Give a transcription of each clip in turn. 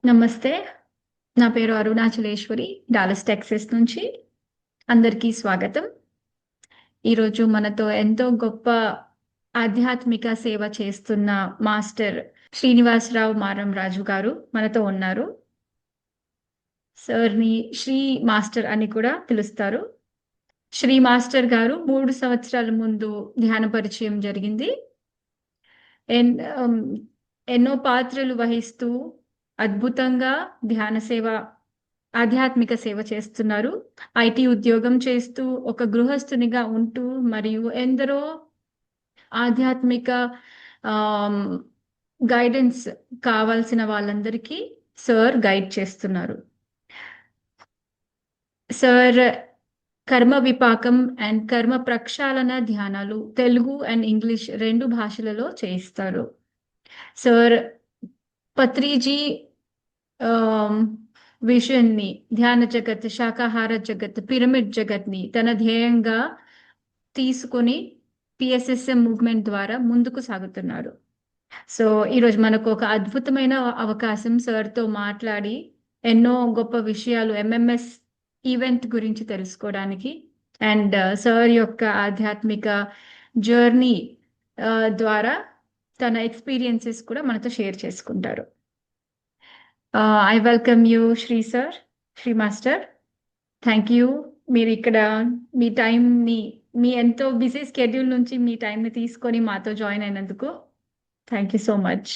నమస్తే. నా పేరు అరుణాచలేశ్వరి. డాలస్ టెక్సాస్ నుంచి. అందరికీ స్వాగతం. ఈరోజు మనతో ఎంతో గొప్ప ఆధ్యాత్మిక సేవ చేస్తున్న మాస్టర్ శ్రీనివాసరావు మారం రాజు గారు మనతో ఉన్నారు. సార్‌ని శ్రీ మాస్టర్ అని కూడా పిలుస్తారు. శ్రీ మాస్టర్ గారు 3 సంవత్సరాల ముందు ధ్యాన పరిచయం జరిగింది. ఎన్ ఆహ్, ఎన్నో పాత్రలు వహిస్తూ అద్భుతంగా ధ్యాన సేవ ఆధ్యాత్మిక సేవ చేస్తున్నారు. ఐటీ ఉద్యోగం చేస్తూ, ఒక గృహస్థునిగా ఉంటూ మరియు ఎందరో ఆధ్యాత్మిక ఆహ్, గైడెన్స్ కావాల్సిన వాళ్ళందరికీ సార్ గైడ్ చేస్తున్నారు. సార్ కర్మ విపాకం అండ్ కర్మ ప్రక్షాళన ధ్యానాలు తెలుగు అండ్ ఇంగ్లీష్ 2 భాషలలో చేయిస్తారు. సార్ పత్రిజీ ఆహ్, విషన్‌ని, ధ్యాన జగత్, శాకాహార జగత్, పిరమిడ్ జగత్‌ని తన ధ్యేయంగా తీసుకొని పిఎస్ఎస్ఎం మూవ్‌మెంట్ ద్వారా ముందుకు సాగుతున్నారు. సో, ఈరోజు మనకు ఒక అద్భుతమైన అవకాశం సార్‌తో మాట్లాడి ఎన్నో గొప్ప విషయాలు ఎంఎంఎస్ ఈవెంట్ గురించి తెలుసుకోవడానికి అండ్ సార్ యొక్క ఆధ్యాత్మిక జర్నీ ద్వారా తన ఎక్స్‌పీరియన్సెస్ కూడా మనతో షేర్ చేసుకుంటారు. I welcome you Shri sir, Shri master. Thank you. మీరిక్కడ మీ టైంని మీ ఎంతో బిజీ స్కెడ్యూల్ నుంచి మీ టైంని తీసుకొని మాతో జాయిన్ అయినందుకు థ్యాంక్ యూ సో మచ్.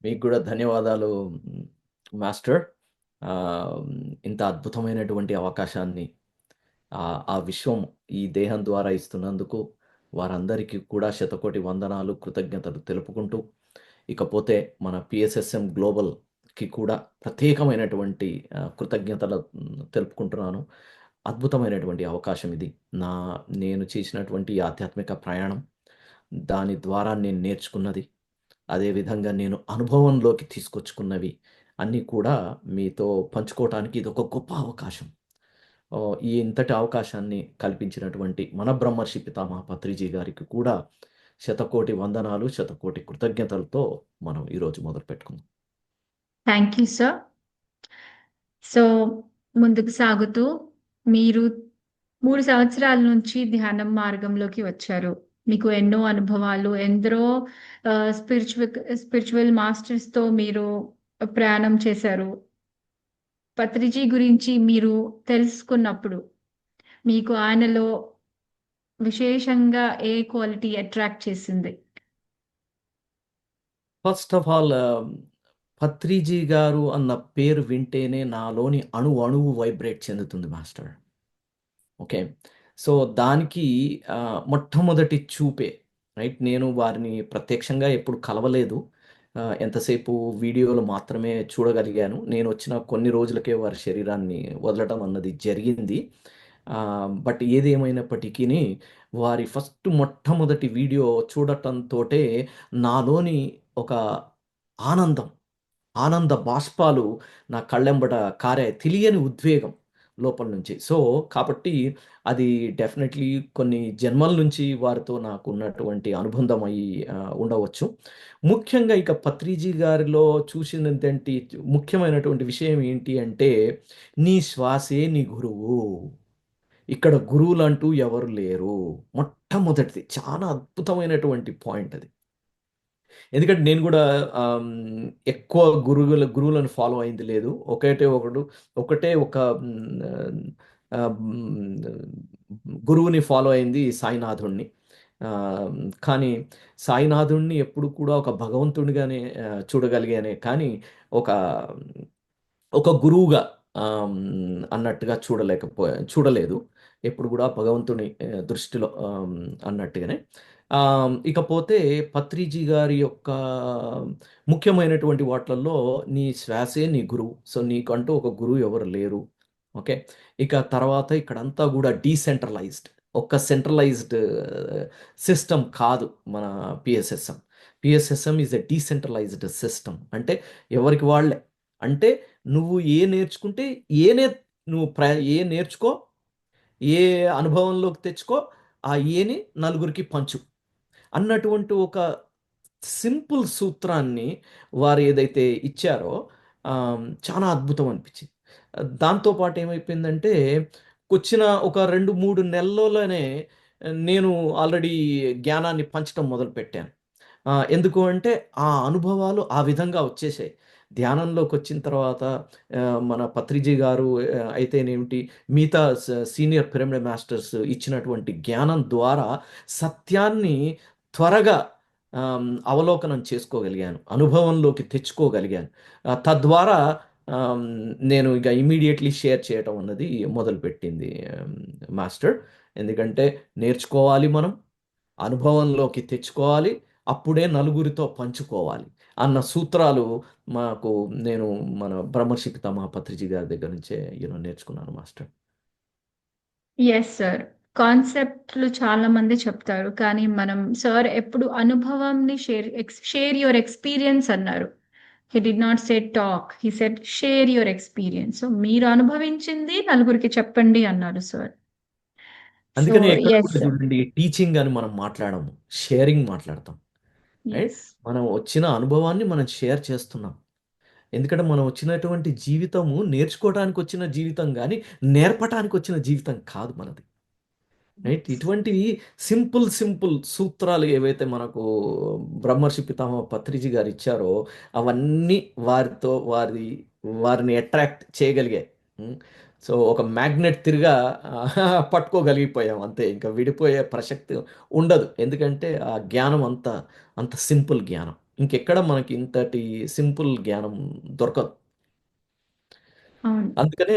మీకు కూడా ధన్యవాదాలు మాస్టర్. ఆహ్, ఇంత అద్భుతమైనటువంటి అవకాశాన్ని ఆ విశ్వం ఈ దేహం ద్వారా ఇస్తున్నందుకు వారందరికీ కూడా శతకోటి వందనాలు, కృతజ్ఞతలు తెలుపుకుంటూ, ఇకపోతే మన పిఎస్ఎస్ఎం గ్లోబల్‌కి కూడా ప్రత్యేకమైనటువంటి కృతజ్ఞతలు తెలుపుకుంటున్నాను. అద్భుతమైనటువంటి అవకాశం ఇది. నేను చేసినటువంటి ఆధ్యాత్మిక ప్రయాణం, దాని ద్వారా నేను నేర్చుకున్నది, అదేవిధంగా నేను అనుభవంలోకి తీసుకొచ్చుకున్నవి అన్నీ కూడా మీతో పంచుకోవటానికి ఇదొక గొప్ప అవకాశం. ఈ ఇంతటి అవకాశాన్ని కల్పించినటువంటి మన బ్రహ్మర్షి పితామహ పత్రిజీ గారికి కూడా శతకోటి వందనాలు, శతకోటి కృతజ్ఞతలతో మనం ఈరోజు మొదలుపెట్టుకుందాం. Thank you sir. సో, ముందుకు సాగుతూ మీరు 3 సంవత్సరాల నుంచి ధ్యానం మార్గంలోకి వచ్చారు. మీకు ఎన్నో అనుభవాలు, ఎందరో స్పిరిచ్యువల్ మాస్టర్స్‌తో మీరు ప్రయాణం చేశారు. పత్రిజీ గురించి మీరు తెలుసుకున్నప్పుడు, మీకు ఆయనలో విశేషంగా ఏ క్వాలిటీ అట్రాక్ట్ చేసింది? ఫస్ట్ ఆఫ్ ఆల్ పత్రిజీ గారు అన్న పేరు వింటేనే నాలోని అణువు వైబ్రేట్ చెందుతుంది మాస్టర్. ఓకే. సో, దానికి మొట్టమొదటి చూపే రైట్. నేను వారిని ప్రత్యక్షంగా ఎప్పుడు కలవలేదు. ఎంతసేపు వీడియోలు మాత్రమే చూడగలిగాను. నేనొచ్చిన కొన్ని రోజులకే వారి శరీరాన్ని వదలటం అన్నది జరిగింది. బట్ ఏదేమైనప్పటికిని వారి మొట్టమొదటి వీడియో చూడటంతోటే నాలోని ఒక ఆనందం, ఆనంద బాష్పాలు నా కళ్ళెంబట కారాయి. తెలియని ఉద్వేగం లోపల నుంచి. సో, కాబట్టి అది డెఫినెట్‌లీ కొన్ని జన్మల నుంచి వారితో నాకున్నటువంటి అనుబంధం ఉండవచ్చు. ముఖ్యంగా ఇక పత్రిజీ గారిలో చూసినదేంటి ముఖ్యమైనటువంటి విషయం ఏంటి అంటే, నీ శ్వాసే నీ గురువు. ఇక్కడ గురువులంటూ ఎవరు లేరు. మొట్టమొదటిది చాలా అద్భుతమైనటువంటి పాయింట్ అది. ఎందుకంటే నేను గూడా ఎక్కువ గురువులను ఫాలో అయింది లేదు. ఒకటే ఒక గురువుని ఫాలో అయింది సాయినాథుడిని. ఆహ్, కానీ సాయినాథుడిని ఎప్పుడు కూడా ఒక భగవంతుడిగానే చూడగలిగానే కానీ ఒక ఒక గురువుగా అన్నట్టుగా చూడలేదు. ఎప్పుడు గూడా భగవంతుని దృష్టిలో అన్నట్టుగానే. ఇకపోతే పత్రిజీ గారి యొక్క ముఖ్యమైనటువంటి వాట్లల్లో నీ శ్వాసే నీ గురువు. సో, నీకంటూ ఒక గురువు ఎవరు లేరు. ఓకే. ఇక తర్వాత ఇక్కడంతా గూడా డీసెంట్రలైజ్డ్. ఒక సెంట్రలైజ్డ్ సిస్టమ్ కాదు మన PSSM. PSSM is a decentralised system. అంటే ఎవరికి వాళ్ళే. అంటే నువ్వు నేర్చుకుంటే ఏ నే నువ్వు ఏ నేర్చుకో, ఏ అనుభవంలోకి తెచ్చుకో, ఆ ఏని నలుగురికి పంచు అన్నటువంటి ఒక సింపుల్ సూత్రాన్ని వారు ఏదైతే ఇచ్చారో, చాలా అద్భుతం అనిపించింది. దాంతో పాటు ఏమైపోయిందంటే వచ్చిన ఒక 2, 3 నెలల్లోనే నేను ఆల్రెడీ జ్ఞానాన్ని పంచటం మొదలుపెట్టాను. ఎందుకు అంటే ఆ అనుభవాలు ఆ విధంగా వచ్చేసాయి. ధ్యానంలోకొచ్చిన తర్వాత మన పత్రిజీ గారు అయితేనేమిటి, మిగతా సీనియర్ పిరమిడ్ మాస్టర్స్ ఇచ్చినటువంటి జ్ఞానం ద్వారా సత్యాన్ని త్వరగా అవలోకనం చేసుకోగలిగాను. అనుభవంలోకి తెచ్చుకోగలిగాను. తద్వారా ఆహ్, నేను ఇక ఇమ్మీడియేట్‌లీ షేర్ చేయటం అన్నది మొదలుపెట్టింది మాస్టర్. ఎందుకంటే నేర్చుకోవాలి మనం, అనుభవంలోకి తెచ్చుకోవాలి, అప్పుడే నలుగురితో పంచుకోవాలి అన్న సూత్రాలు మాకు నేను మన బ్రహ్మర్షి పితామహ పత్రిజీ గారి దగ్గర నుంచే నేర్చుకున్నాను మాస్టర్. Yes sir. కాన్సెప్ట్‌లు చాలా మంది చెప్తారు. కానీ మనం సార్ ఎప్పుడు అనుభవంని షేర్ యువర్ ఎక్స్‌పీరియన్స్ అన్నారు. హి did not say talk. He said share your experience. So మీరు అనుభవించింది నలుగురికి చెప్పండి అన్నారు సార్. సో అందుకనే ఎక్కడ యెస్ కూడా సార్. చూడండి టీచింగ్ అని మనం మాట్లాడము. షేరింగ్ మాట్లాడతాం. రైట్? యెస్. మనం వచ్చిన అనుభవాన్ని మనం షేర్ చేస్తున్నాం. ఎందుకంటే మనం వచ్చినటువంటి జీవితము నేర్చుకోవటానికి వచ్చిన జీవితం గానీ, నేర్పటానికి వచ్చిన జీవితం కాదు మనది. రైట్? యెస్. ఇటువంటివి సింపుల్ సూత్రాలు ఏవైతే మనకు బ్రహ్మర్షి పితామహ పత్రిజీ గారు ఇచ్చారో, అవన్నీ వారిని అట్రాక్ట్ చేయగలిగాయి. హ్మ్. సో, ఒక మ్యాగ్నెట్ తిరిగా పట్టుకోగలిగిపోయాం అంతే. ఇంక విడిపోయే ప్రసక్తి ఉండదు. ఎందుకంటే ఆ జ్ఞానం అంత సింపుల్ జ్ఞానం. ఇంకెక్కడ మనకి ఇంతటి సింపుల్ జ్ఞానం దొరకదు. అవును. అందుకనే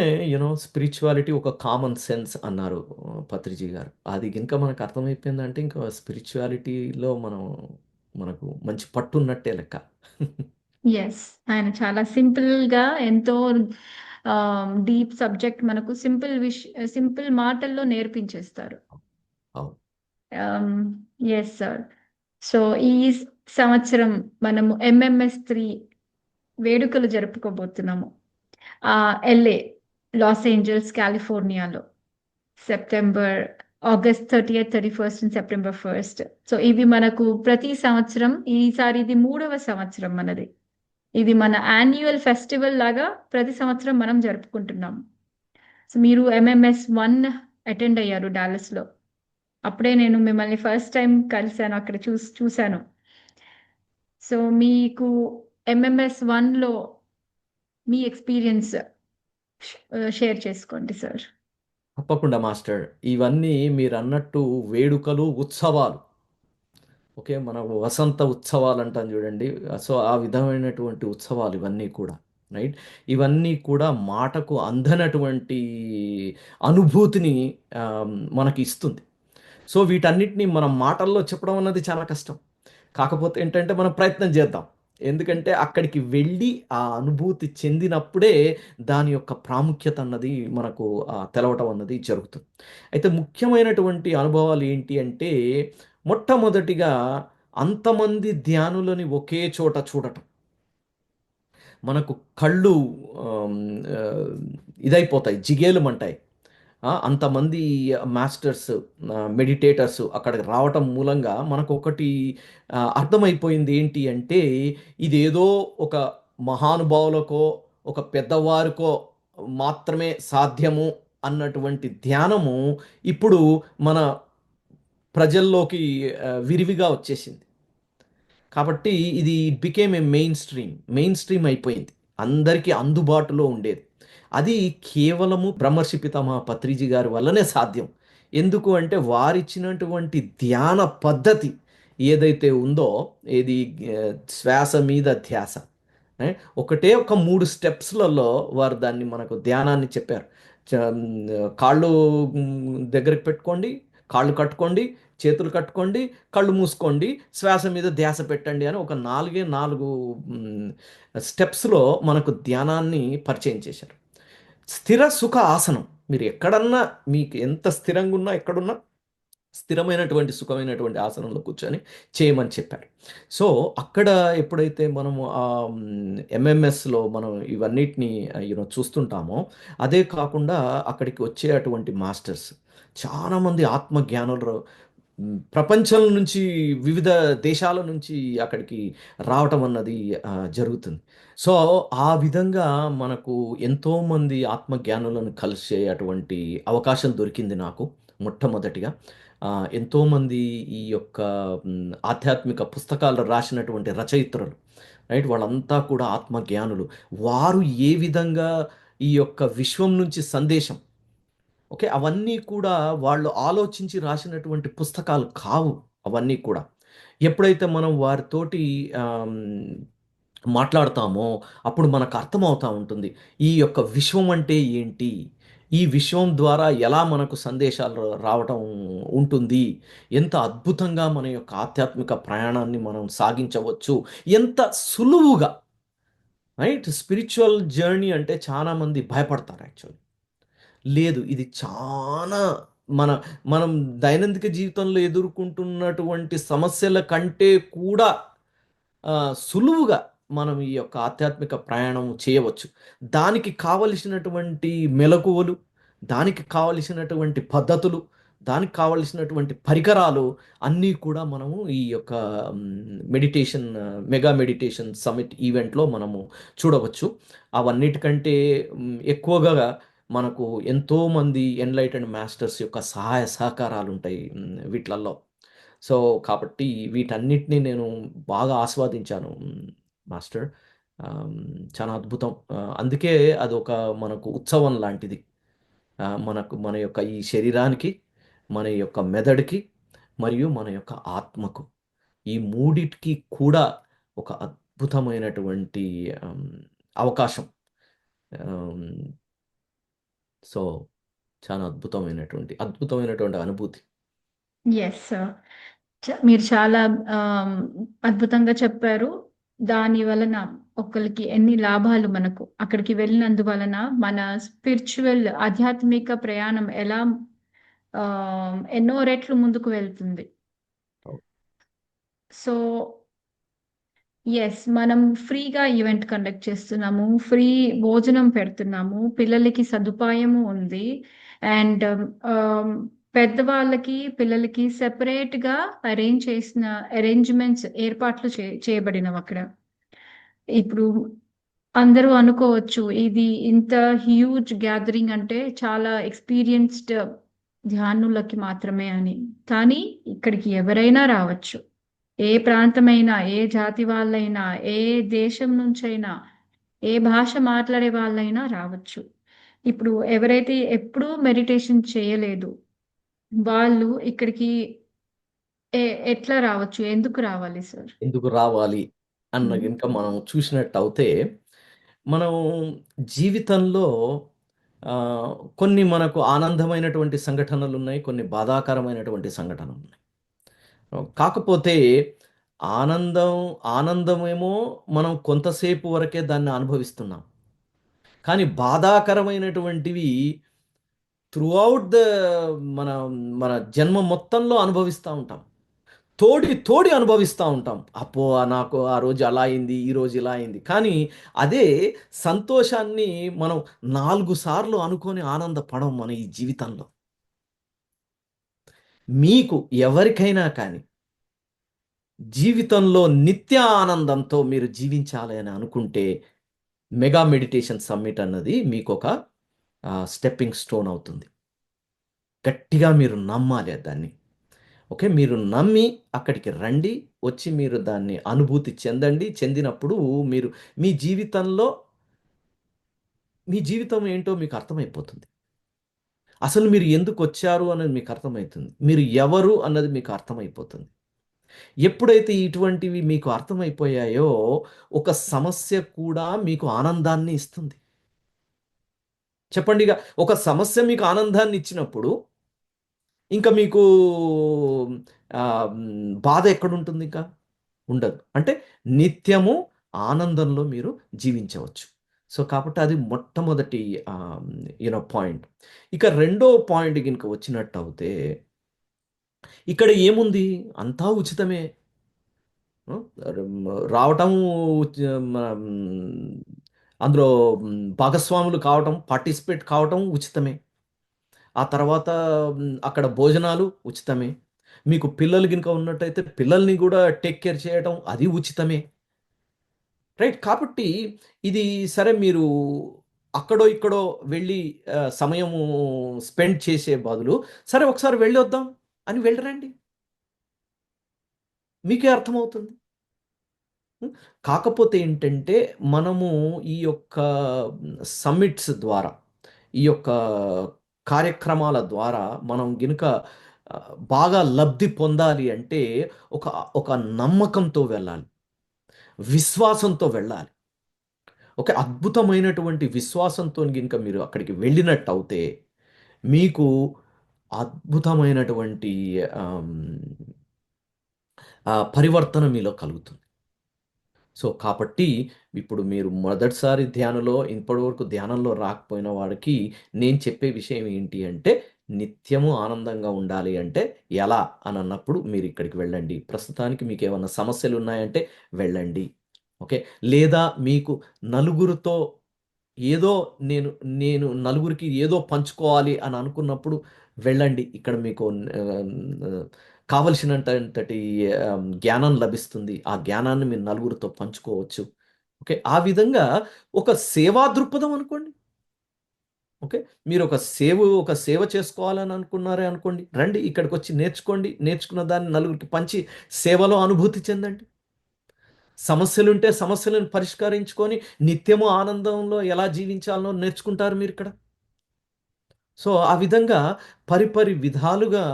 స్పిరిచువాలిటీ ఒక కామన్ సెన్స్ అన్నారు పత్రిజీ గారు. అది గనుక మనకు అర్థమైపోయిందంటే ఇంకా స్పిరిచువాలిటీలో మనకు మంచి పట్టున్నట్టే లెక్క. యెస్. ఆయన చాలా సింపుల్‌గా ఎంతో డీప్ సబ్జెక్ట్ మనకు సింపుల్ మాటల్లో నేర్పించేస్తారు. అవును. ఆహ్, యెస్ సార్. సో, ఈ సంవత్సరం మనము ఎంఎంఎస్-3 వేడుకలు జరుపుకోబోతున్నాము. ఎల్ఏ, లాస్ ఏంజెల్స్, కాలిఫోర్నియాలో September August 30, 31 and September 1. So, ఇవి మనకు ప్రతి సంవత్సరం ఈసారి ఇది 3వ సంవత్సరం మనది. ఇది మన యాన్యుయల్ ఫెస్టివల్ లాగా ప్రతి సంవత్సరం మనం జరుపుకుంటున్నాం. సో, మీరు ఎంఎంఎస్ 1 అటెండ్ అయ్యారు డాలస్‌లో. అప్పుడే నేను మిమ్మల్ని ఫస్ట్ టైమ్ కలిసాను. అక్కడ చూసాను. సో, మీకు ఎంఎంఎస్ 1లో మీ ఎక్స్‌పీరియన్స్ షేర్ చేసుకోండి సార్. తప్పకుండా మాస్టర్. ఇవన్నీ మీరన్నట్టు వేడుకలు, ఉత్సవాలు. ఓకే. మనం వసంత ఉత్సవాలంటాం చూడండి. సో, ఆ విధమైనటువంటి ఉత్సవాలు ఇవన్నీ కూడా. రైట్? ఇవన్నీ కూడా మాటకు అందనటువంటి అనుభూతిని మనకి ఇస్తుంది. సో, వీటన్నిటిని మనం మాటల్లో చెప్పడం అన్నది చాలా కష్టం. కాకపోతే ఏంటంటే మనం ప్రయత్నం చేద్దాం. ఎందుకంటే అక్కడికి వెళ్ళి ఆ అనుభూతి చెందినప్పుడే దాని యొక్క ప్రాముఖ్యత అన్నది మనకు తెలవటం అన్నది జరుగుతుంది. అయితే ముఖ్యమైనటువంటి అనుభవాలు ఏంటి అంటే మొట్టమొదటిగా అంతమంది ధ్యానులని ఒకే చోట చూడటం. మనకు కళ్ళు ఆహ్, ఆహ్, ఇదైపోతాయి. జిగేలుమంటాయి. అంతమంది మాస్టర్స్, మెడిటేటర్స్ అక్కడికి రావటం మూలంగా మనకొకటి అర్థమైపోయింది ఏంటి అంటే, ఇదేదో ఒక మహానుభావులకో, ఒక పెద్దవారికో మాత్రమే సాధ్యము అన్నటువంటి ధ్యానము ఇప్పుడు మన ప్రజల్లోకి విరివిగా వచ్చేసింది. కాబట్టి ఇది బికేమ్ ఏ మెయిన్ స్ట్రీమ్ అయిపోయింది. అందరికీ అందుబాటులో ఉండేది. అది కేవలము బ్రహ్మర్షి పితామహ పత్రిజీ గారి వల్లనే సాధ్యం. ఎందుకు అంటే వారిచ్చినటువంటి ధ్యాన పద్ధతి ఏదైతే ఉందో, ఏది శ్వాస మీద ధ్యాస. ఏ, ఒకటే ఒక 3 స్టెప్స్‌లలో వారు దాన్ని మనకు ధ్యానాన్ని చెప్పారు. కాళ్ళు దగ్గరికి పెట్టుకోండి, కాళ్ళు కట్టుకోండి, చేతులు కట్టుకోండి, కళ్ళు మూసుకోండి, శ్వాస మీద ధ్యాస పెట్టండి అని ఒక 4 స్టెప్స్‌లో మనకు ధ్యానాన్ని పరిచయం చేశారు. స్థిర సుఖ ఆసనం. మీరు ఎక్కడన్నా మీకు ఎంత స్థిరంగా ఉన్నా, ఎక్కడున్నా స్థిరమైనటువంటి, సుఖమైనటువంటి ఆసనంలో కూర్చొని చేయమని చెప్పారు. సో, అక్కడ ఎప్పుడైతే మనము ఎంఎంఎస్‌లో మనం ఇవన్నిటిని చూస్తుంటామో, అదే కాకుండా అక్కడికి వచ్చే అటువంటి మాస్టర్స్ చాలామంది ఆత్మజ్ఞానులు ప్రపంచం నుంచి వివిధ దేశాల నుంచి అక్కడికి రావటం అన్నది జరుగుతుంది. సో, ఆ విధంగా మనకు ఎంతోమంది ఆత్మజ్ఞానులను కలిసే అటువంటి అవకాశం దొరికింది నాకు మొట్టమొదటిగా. ఎంతోమంది ఈ యొక్క ఆధ్యాత్మిక పుస్తకాలు రాసినటువంటి రచయిత్రులు, రైట్? వాళ్ళంతా కూడా ఆత్మజ్ఞానులు. వారు ఏ విధంగా ఈ యొక్క విశ్వం నుంచి సందేశం, ఓకే. అవన్నీ కూడా వాళ్ళు ఆలోచించి రాసినటువంటి పుస్తకాలు కావు అవన్నీ కూడా. ఎప్పుడైతే మనం వారితోటి ఆహ్, హ్మ్, మాట్లాడతామో అప్పుడు మనకు అర్థమవుతా ఉంటుంది. ఈ యొక్క విశ్వం అంటే ఏంటి? ఈ విశ్వం ద్వారా ఎలా మనకు సందేశాలు రావటం ఉంటుంది? ఎంత అద్భుతంగా మన యొక్క ఆధ్యాత్మిక ప్రయాణాన్ని మనం సాగించవచ్చు. ఎంత సులువుగా, రైట్? స్పిరిచ్యువల్ జర్నీ అంటే చాలామంది భయపడతారు యాక్చువల్లీ. లేదు. ఇది చాలా మన మనం దైనందిక జీవితంలో ఎదుర్కొంటున్నటువంటి సమస్యల కంటే కూడా సులువుగా మనం ఈ యొక్క ఆధ్యాత్మిక ప్రయాణం చేయవచ్చు. దానికి కావలసినటువంటి మెలకువలు, దానికి కావలసినటువంటి పద్ధతులు, దానికి కావలసినటువంటి పరికరాలు అన్నీ కూడా మనము ఈ యొక్క మెడిటేషన్, మెగా మెడిటేషన్ సమిట్ ఈవెంట్‌లో మనము చూడవచ్చు. అవన్నిటికంటే ఎక్కువగా మనకు ఎంతోమంది ఎన్‌లైటెండ్ మాస్టర్స్ యొక్క సహాయ సహకారాలుంటాయి వీట్లల్లో. సో, కాబట్టి వీటన్నిటిని నేను బాగా ఆస్వాదించాను మాస్టర్. చాలా అద్భుతం. అందుకే అదొక మనకు ఉత్సవం లాంటిది. మనకు మన యొక్క ఈ శరీరానికి, మన యొక్క మెదడుకి, మరియు మన యొక్క ఆత్మకు. ఈ మూడిటికి కూడా ఒక అద్భుతమైనటువంటి ఆహ్, అవకాశం. ఆహ్, సో, చాలా అద్భుతమైనటువంటి అనుభూతి. యెస్. మీరు చాలా అద్భుతంగా చెప్పారు. దాని వలన ఒకళ్ళకి ఎన్ని లాభాలు మనకు అక్కడికి వెళ్ళినందువలన మన స్పిరిచ్యువల్ ఆధ్యాత్మిక ప్రయాణం ఎలా ఎన్నో రెట్లు ముందుకు వెళ్తుంది. అవును. So, yes. మనం ఫ్రీగా ఈవెంట్ కండక్ట్ చేస్తున్నాము. ఫ్రీ భోజనం పెడుతున్నాము. పిల్లలకి సదుపాయము ఉంది. అండ్ పెద్దవాళ్ళకి, పిల్లలకి సెపరేట్‌గా అరేంజ్‌మెంట్స్ ఏర్పాట్లు చేయబడినవక్కడ. ఇప్పుడు అందరూ అనుకోవచ్చు, ఇది ఇంత హ్యూజ్ గ్యాదరింగ్ అంటే చాలా ఎక్స్‌పీరియన్స్‌డ్ ధ్యానులకి మాత్రమే అని. కానీ ఇక్కడికి ఎవరైనా రావచ్చు. ఏ ప్రాంతమైనా, ఏ జాతి వాళ్ళైనా, ఏ దేశం నుంచైనా, ఏ భాష మాట్లాడే వాళ్ళైనా రావచ్చు. ఇప్పుడు ఎవరైతే ఎప్పుడూ మెడిటేషన్ చేయలేదు, వాళ్ళు ఇక్కడికి ఎ ఎట్లా రావచ్చు? ఎందుకు రావాలి సార్? ఎందుకు రావాలి అన్న హ్మ్. గనుక మనం చూసినట్టయితే, మనం జీవితంలో ఆహ్, కొన్ని మనకు ఆనందమైనటువంటి సంఘటనలున్నాయి. కొన్ని బాధాకరమైనటువంటి సంఘటనలున్నాయి. కాకపోతే ఆనందం ఆనందమేమో మనం కొంతసేపు వరకే దాన్ని అనుభవిస్తున్నాం. కానీ బాధాకరమైనటువంటివి త్రూఔట్ మన మన జన్మ మొత్తంలో అనుభవిస్తా ఉంటాం. తోడి అనుభవిస్తా ఉంటాం. అబ్బో! నాకు ఆ రోజు అలా అయింది, ఈరోజు ఇలా అయింది. కానీ అదే సంతోషాన్ని మనం 4 సార్లు అనుకోని ఆనందపడం మన ఈ జీవితంలో. మీకు ఎవరికైనా కానీ జీవితంలో నిత్య ఆనందంతో మీరు జీవించాలి అని అనుకుంటే మెగా మెడిటేషన్ సమ్మిట్ అన్నది మీకొక స్టెప్పింగ్ స్టోన్ అవుతుంది. గట్టిగా మీరు నమ్మాలి దాన్ని. ఓకే. మీరు నమ్మి అక్కడికి రండి. వచ్చి మీరు దాన్ని అనుభూతి చెందండి. చెందినప్పుడు మీరు మీ జీవితంలో మీ జీవితం ఏంటో మీకు అర్థమైపోతుంది. అసలు మీరు ఎందుకొచ్చారు అన్నది మీకు అర్థమైతుంది. మీరు ఎవరు అన్నది మీకు అర్థమైపోతుంది. ఎప్పుడైతే ఇటువంటివి మీకు అర్థమైపోయాయో, ఒక సమస్య కూడా మీకు ఆనందాన్ని ఇస్తుంది. చెప్పండిగ, ఒక సమస్య మీకు ఆనందాన్ని ఇచ్చినప్పుడు, ఇంక మీకు బాధ ఎక్కడుంటుందింక? ఉండదు. అంటే నిత్యము ఆనందంలో మీరు జీవించవచ్చు. సో, కాబట్టి అది మొట్టమొదటి పాయింట్. ఇక రెండో పాయింట్ గినక వచ్చినట్టవుతే, ఇక్కడ ఏముంది? అంతా ఉచితమే. హ్మ్. రావటం ఉచ్ మనం అందులో భాగస్వాములు కావటం, పార్టిసిపేట్ కావటం ఉచితమే. ఆ తర్వాత అక్కడ భోజనాలు ఉచితమే. మీకు పిల్లలు గినుక ఉన్నట్టయితే పిల్లల్ని కూడా టేక్ కేర్ చేయడం అది ఉచితమే. రైట్. కాబట్టి ఇది సరే మీరు అక్కడో ఇక్కడో వెళ్ళి సమయము స్పెండ్ చేసే బదులు సరే ఒకసారి వెళ్ళొద్దాం అని వెళ్ళిరండి. మీకే అర్థమవుతుంది. హ్మ్. కాకపోతే ఏంటంటే, మనము ఈ యొక్క సమ్మిట్స్ ద్వారా, ఈ యొక్క కార్యక్రమాల ద్వారా మనం గినుక బాగా లబ్ధి పొందాలి అంటే, ఒక ఒక నమ్మకంతో వెళ్ళాలి. విశ్వాసంతో వెళ్ళాలి. ఒక అద్భుతమైనటువంటి విశ్వాసంతోని గినుక మీరు అక్కడికి వెళ్ళినట్టవుతే, మీకు అద్భుతమైనటువంటి ఆహ్, పరివర్తన మీలో కలుగుతుంది. సో, కాబట్టి ఇప్పుడు మీరు మొదటిసారి ధ్యానంలో ఇప్పటివరకు ధ్యానంలో రాకపోయిన వాడికి నేను చెప్పే విషయం ఏంటి అంటే, నిత్యము ఆనందంగా ఉండాలి అంటే ఎలా అనన్నప్పుడు మీరిక్కడికి వెళ్ళండి. ప్రస్తుతానికి మీకేమన్నా సమస్యలున్నాయంటే వెళ్ళండి. ఓకే. లేదా మీకు నలుగురితో ఏదో నేను నేను నలుగురికి ఏదో పంచుకోవాలి అని అనుకున్నప్పుడు వెళ్ళండి. ఇక్కడ మీకు ఆహ్, కావలసినంతటి జ్ఞానం లభిస్తుంది. ఆ జ్ఞానాన్ని మీరు నలుగురితో పంచుకోవచ్చు. ఓకే. ఆ విధంగా ఒక సేవా దృక్పథం అనుకోండి. ఓకే. ఒక సేవ చేసుకోవాలని అనుకున్నారే అనుకోండి. రండి ఇక్కడికొచ్చి నేర్చుకోండి. నేర్చుకున్న దాన్ని నలుగురికి పంచి సేవలో అనుభూతి చెందండి. సమస్యలుంటే సమస్యలను పరిష్కరించుకొని నిత్యము ఆనందంలో ఎలా జీవించాలో నేర్చుకుంటారు మీరిక్కడ. సో, ఆ విధంగా విధాలుగా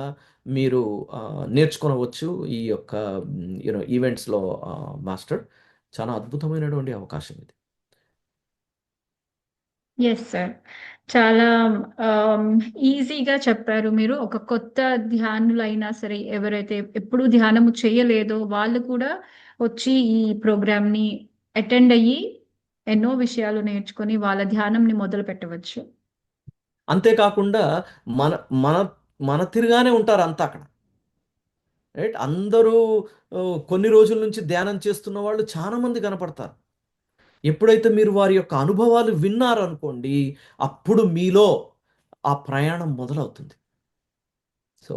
మీరు నేర్చుకొనవచ్చు ఈ యొక్క ఈవెంట్స్‌లో మాస్టర్. చాలా అద్భుతమైనటువంటి అవకాశం ఇది. Yes sir. చాలా ఆహ్, ఈజీగా చెప్పారు మీరు. ఒక కొత్త ధ్యానులైనా సరే, ఎవరైతే ఎప్పుడూ ధ్యానము చేయలేదో వాళ్ళు కూడా వచ్చి ఈ ప్రోగ్రామ్‌ని అటెండ్ అయ్యి, ఎన్నో విషయాలు నేర్చుకొని వాళ్ళ ధ్యానంని మొదలుపెట్టవచ్చు. అంతే కాకుండా మన మన మన తిరుగానే ఉంటారంతా అక్కడ. రైట్. అందరూ కొన్ని రోజుల నుంచి ధ్యానం చేస్తున్న వాళ్ళు చాలా మంది కనపడతారు. ఎప్పుడైతే మీరు వారి యొక్క అనుభవాలు విన్నారనుకోండి, అప్పుడు మీలో ఆ ప్రయాణం మొదలవుతుంది. సో,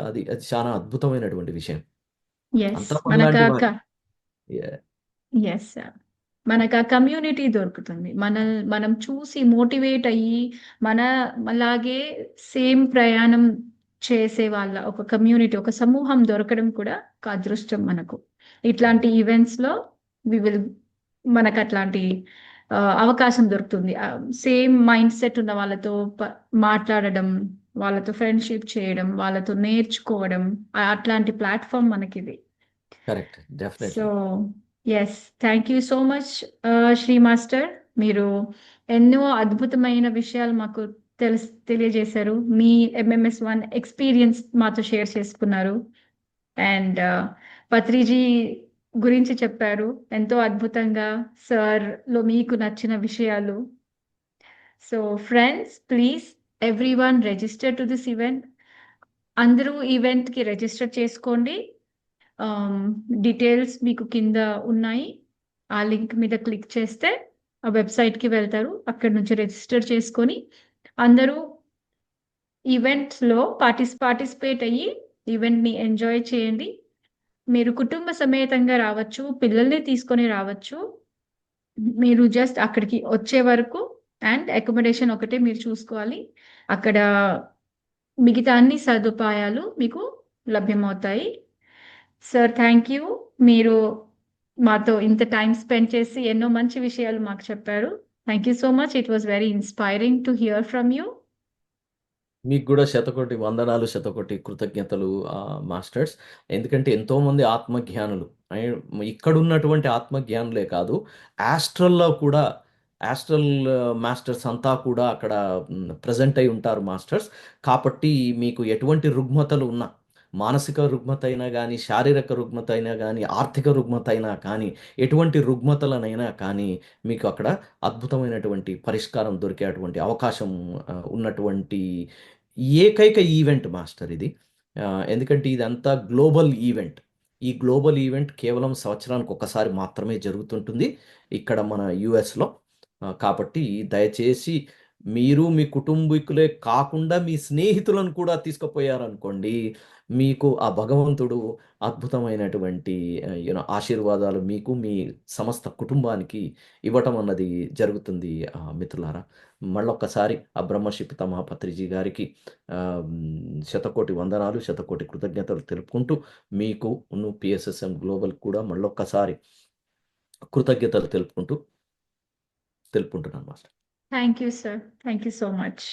అది చాలా అద్భుతమైనటువంటి విషయం. యెస్. అంతా మనలాంటి మనకా క వారు. యాహ్! Yes sir. మనకా కమ్యూనిటీ దొరుకుతుంది. మనం చూసి మోటివేట్ అయ్యి, మన మనలాగే సేమ్ ప్రయాణం చేసే వాళ్ళ ఒక కమ్యూనిటీ, ఒక సమూహం దొరకడం కూడా ఒక అదృష్టం మనకు. ఇట్లాంటి ఈవెంట్స్‌లో వి విల్ మనకట్లాంటి అవకాశం దొరుకుతుంది. సేమ్ మైండ్ సెట్ ఉన్న వాళ్ళతో మాట్లాడడం, వాళ్ళతో ఫ్రెండ్‌షిప్ చేయడం, వాళ్ళతో నేర్చుకోవడం, అట్లాంటి ప్లాట్‌ఫార్మ్ మనకిది. Correct. So, definitely. Yes. Thank you so much Shri master. మీరు ఎన్నో అద్భుతమైన విషయాలు మాకు తెలియజేశారు. మీ ఎంఎంఎస్-1 ఎక్స్‌పీరియన్స్ మాతో షేర్ చేసుకున్నారు. అండ్ పత్రిజీ గురించి చెప్పారు. ఎంతో అద్భుతంగా సార్‌లో మీకు నచ్చిన విషయాలు. So, friends please everyone register to this event. అందరూ ఈవెంట్‌కి రిజిస్టర్ చేసుకోండి. ఆహ్, డీటెయిల్స్ మీకు కింద ఉన్నాయి. ఆ లింక్ మీద క్లిక్ చేస్తే ఆ వెబ్‌సైట్‌కి వెళ్తారు. అక్కడి నుంచి రిజిస్టర్ చేసుకొని అందరూ ఈవెంట్స్‌లో పార్టిసిపేట్ అయ్యి ఈవెంట్‌ని ఎంజాయ్ చేయండి. మీరు కుటుంబ సమేతంగా రావచ్చు. పిల్లల్ని తీసుకొని రావచ్చు. మీరు జస్ట్ అక్కడికి వచ్చే వరకు అండ్ అకామిడేషన్ ఒకటే మీరు చూసుకోవాలి. అక్కడ మిగతా అన్ని సదుపాయాలు మీకు లభ్యమవుతాయి. Sir thank you. మీరు మాతో ఇంత టైమ్ స్పెండ్ చేసి ఎన్నో మంచి విషయాలు మాకు చెప్పారు. Thank you so much. It was very inspiring to hear from you. మీకు గూడా శతకోటి వందనాలు, శతకోటి కృతజ్ఞతలు మాస్టర్స్. ఎందుకంటే ఎంతోమంది ఆత్మజ్ఞానులు ఇక్కడున్నటువంటి ఆత్మజ్ఞానులే కాదు, యాస్ట్రల్‌లో కూడా యాస్ట్రల్ మాస్టర్స్ అంతా కూడా అక్కడ ప్రెజెంట్ అయ్యి ఉంటారు మాస్టర్స్. కాబట్టి మీకు ఎటువంటి రుగ్మతలు ఉన్నా, మానసిక రుగ్మత అయినా గానీ, శారీరక రుగ్మత అయినా గానీ, ఆర్థిక రుగ్మత అయినా కానీ, ఎటువంటి రుగ్మతలనైనా కానీ, మీకు అక్కడ అద్భుతమైనటువంటి పరిష్కారం దొరికేటువంటి అవకాశం ఉన్నటువంటి ఏకైక ఈవెంట్ మాస్టర్ ఇది. ఎందుకంటే ఇదంతా గ్లోబల్ ఈవెంట్. ఈ గ్లోబల్ ఈవెంట్ కేవలం సంవత్సరానికి ఒక్కసారి మాత్రమే జరుగుతుంటుంది. ఇక్కడ మన యూఎస్‌లో. కాబట్టి దయచేసి మీరు మీ కుటుంబీకులే కాకుండా మీ స్నేహితులను కూడా తీసుకుపోయారనుకోండి, మీకు ఆ భగవంతుడు అద్భుతమైనటువంటి ఆశీర్వాదాలు మీకు, మీ సమస్త కుటుంబానికి ఇవ్వటం అన్నది జరుగుతుంది మిత్రులారా. మళ్ళొక్కసారి ఆ బ్రహ్మర్షి పితామహ పత్రిజీ గారికి శతకోటి వందనాలు, శతకోటి కృతజ్ఞతలు తెలుపుకుంటూ, మీకును పిఎస్ఎస్ఎం గ్లోబల్ కూడా మళ్ళొక్కసారి కృతజ్ఞతలు తెలుపుకుంటున్నాను master. Thank you sir. Thank you so much.